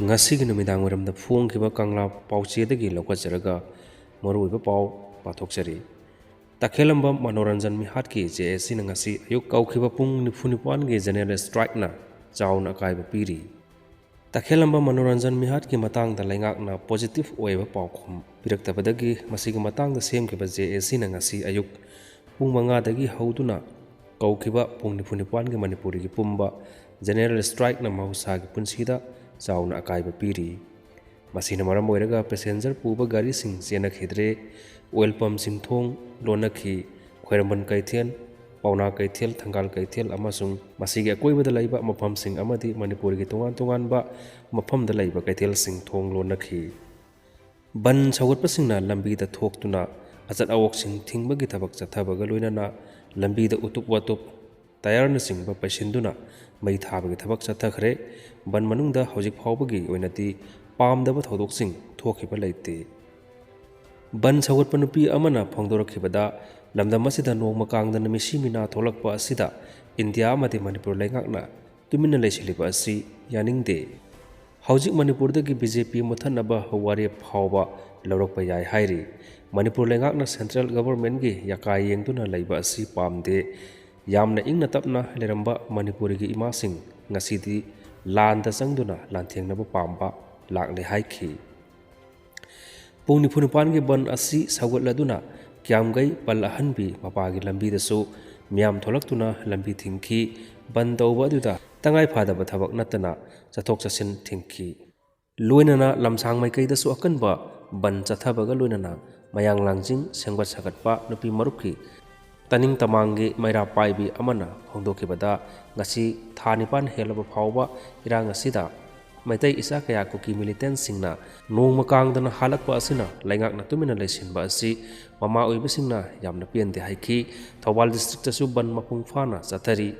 Ngasi numidang waramda phongkiba kangla pauchedagi lawkacharaga maruiba pau pathokchari takhelamba manoranjan mihatki JSC na ngasi ayuk kaukiba pung nifunipan ge general strike na chauna kaiba piri takhelamba manoranjan mihatki matang da laingak na positive oiba paukhum piraktabadagi masiga matang da semkiba JSC na ngasi ayuk pung manga dagi hauduna kaukiba pung nifunipan ge manipuri gi pumba general strike na mahusagi punsida chauna akaiba piri masina maram oiraga passenger puba gari sing chena khidre oil pump sing thong lonakhi khoiramban kaithian pauna kaithel thangal kaithel amasung masigi akoibada laiba mafam sing amadi manipur gi tongan ba mafam da laiba kaithel sing thong lonakhi ban chawat pasingna lambi da thoktuna ajat awok sing thingba gi thabak chathabaga loinana lambi da utup watup tayar na singba pasinduna mai thabagi thabak chathakhre ban manungda hojik phawbagi oinati pamdaba thodok sing thokhiba leite ban chawat panupi amana phongdorakhibada lamdam asida nongma kangdana misi mina tholakpa asida India amati Manipur laingakna tumina leisiliba asi yaningde hojik Manipur dagi BJP muthanaba wari phawba lawrakpa yai hairi Manipur laingakna central government gi yakai yengtuna leiba asi pamde yamna ingna tapna leramba Manipur gi imasing ngasidi landa changduna lanthengnaba pamba lakle haikhi pung nifunipan gi ban asi sawatladuna kyamgai pal ahanbi mapagi lambi dasu miam tholaktuna lambi thingki ban tawba duda tangai phadaba thabak natana chathok chasin thingki loinana lamsang maikai dasu akanba ban chathabaga loinana mayang langjing sengbat sagatpa nupi marupki taning tamangi maira paibi amana phongdokibada ngasi thanipan helaba phawba irang asida maitai isa kaya kuki militant singna nongma kangdana halakpa asina laingak na tumina leisinba asi mama oibasingna yamna piante haiki Thawbal district tasu ban mapung phana chathari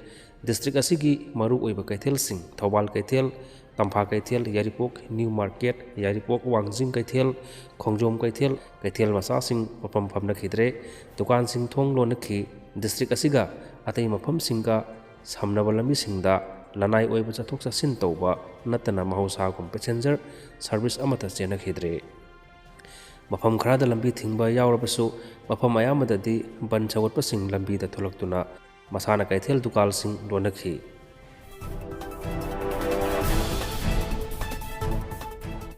district asigi maru oiba kaithel sing Thawbal kaithel Tampha kaithel Yaripok New Market Yaripok Wangjing kaithel Khongjom kaithel kaithel masa sing mapam phamna khidre dukan sing thong lonakhi district asiga atai mapam singga samnaba lambi singda lanai oiba chathok chasin tawba natana mahausa gum passenger service amata chena khidre mafam kharada lambi thingba yawrabasu mafam ayamadadi ban chawat pasing lambi da tholaktuna masana kaithel dukal sing lonakhi